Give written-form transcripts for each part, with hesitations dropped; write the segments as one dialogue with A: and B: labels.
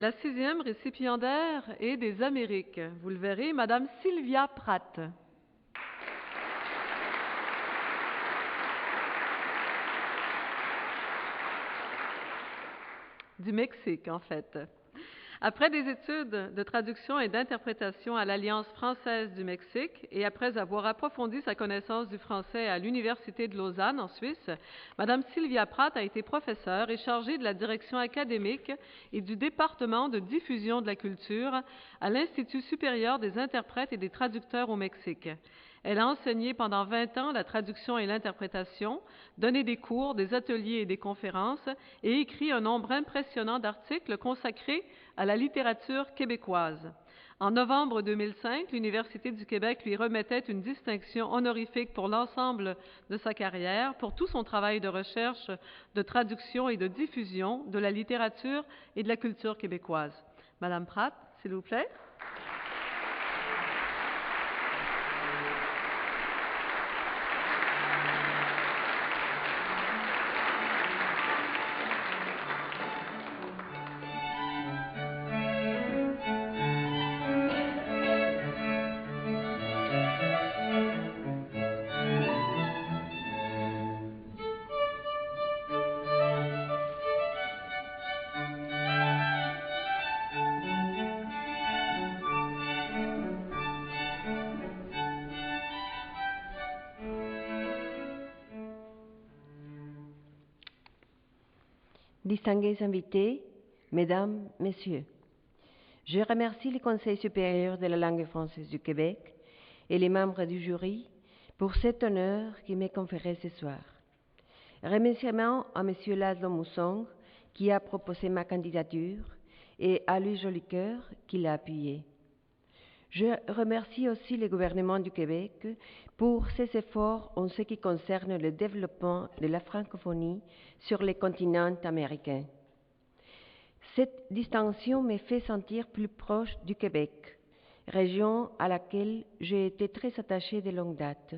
A: La 6e récipiendaire est des Amériques. Vous le verrez, Madame Sylvia Pratt. Du Mexique, en fait. Après des études de traduction et d'interprétation à l'Alliance française du Mexique et après avoir approfondi sa connaissance du français à l'Université de Lausanne, en Suisse, Madame Sylvia Pratt a été professeure et chargée de la direction académique et du département de diffusion de la culture à l'Institut supérieur des interprètes et des traducteurs au Mexique. Elle a enseigné pendant 20 ans la traduction et l'interprétation, donné des cours, des ateliers et des conférences et écrit un nombre impressionnant d'articles consacrés à la littérature québécoise. En novembre 2005, l'Université du Québec lui remettait une distinction honorifique pour l'ensemble de sa carrière, pour tout son travail de recherche, de traduction et de diffusion de la littérature et de la culture québécoise. Madame Pratt, s'il vous plaît.
B: Distingués invités, Mesdames, Messieurs, je remercie le Conseil supérieur de la langue française du Québec et les membres du jury pour cet honneur qui m'est conféré ce soir. Remerciements à M. Laszlo Moussong qui a proposé ma candidature et à Louis Jolicoeur qui l'a appuyée. Je remercie aussi le gouvernement du Québec pour ses efforts en ce qui concerne le développement de la francophonie sur le continent américain. Cette distinction me fait sentir plus proche du Québec, région à laquelle j'ai été très attachée de longue date.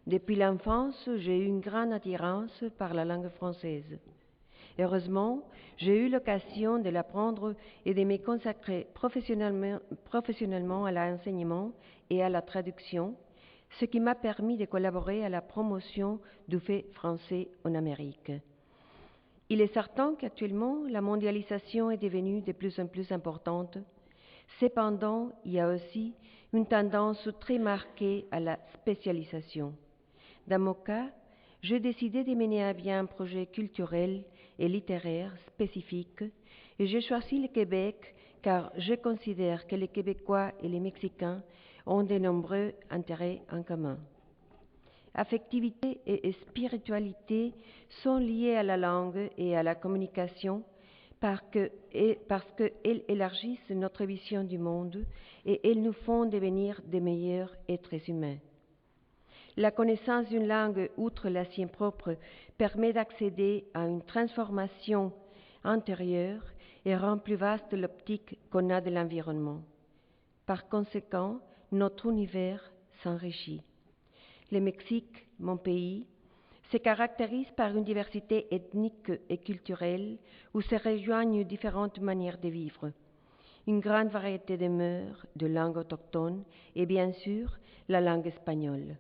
B: Depuis l'enfance, j'ai eu une grande attirance par la langue française. Heureusement, j'ai eu l'occasion de l'apprendre et de me consacrer professionnellement à l'enseignement et à la traduction, ce qui m'a permis de collaborer à la promotion du fait français en Amérique. Il est certain qu'actuellement, la mondialisation est devenue de plus en plus importante. Cependant, il y a aussi une tendance très marquée à la spécialisation. Dans mon cas, j'ai décidé de mener à bien un projet culturel et littéraire spécifique et j'ai choisi le Québec car je considère que les Québécois et les Mexicains ont de nombreux intérêts en commun. Affectivité et spiritualité sont liées à la langue et à la communication parce qu'elles élargissent notre vision du monde et elles nous font devenir de meilleurs êtres humains. La connaissance d'une langue, outre la sienne propre, permet d'accéder à une transformation intérieure et rend plus vaste l'optique qu'on a de l'environnement. Par conséquent, notre univers s'enrichit. Le Mexique, mon pays, se caractérise par une diversité ethnique et culturelle où se rejoignent différentes manières de vivre, une grande variété de mœurs, de langues autochtones et bien sûr la langue espagnole.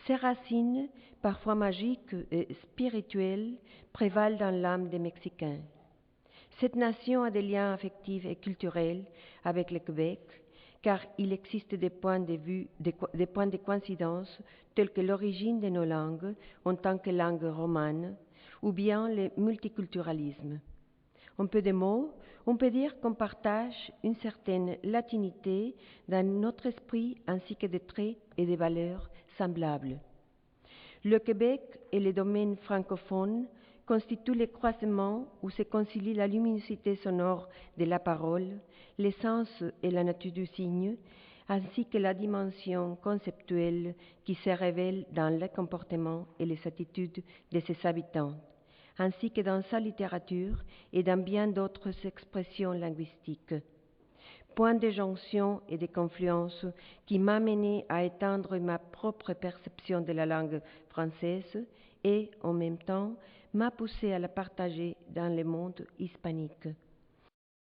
B: Ces racines, parfois magiques et spirituelles, prévalent dans l'âme des Mexicains. Cette nation a des liens affectifs et culturels avec le Québec, car il existe des points de coïncidence tels que l'origine de nos langues en tant que langue romane ou bien le multiculturalisme. En peu de mots, on peut dire qu'on partage une certaine latinité dans notre esprit ainsi que des traits et des valeurs semblables. Le Québec et les domaines francophones constituent les croisements où se concilie la luminosité sonore de la parole, l'essence et la nature du signe, ainsi que la dimension conceptuelle qui se révèle dans le comportement et les attitudes de ses habitants, ainsi que dans sa littérature et dans bien d'autres expressions linguistiques. Point de jonction et de confluence qui m'a mené à étendre ma propre perception de la langue française et, en même temps, m'a poussé à la partager dans le monde hispanique.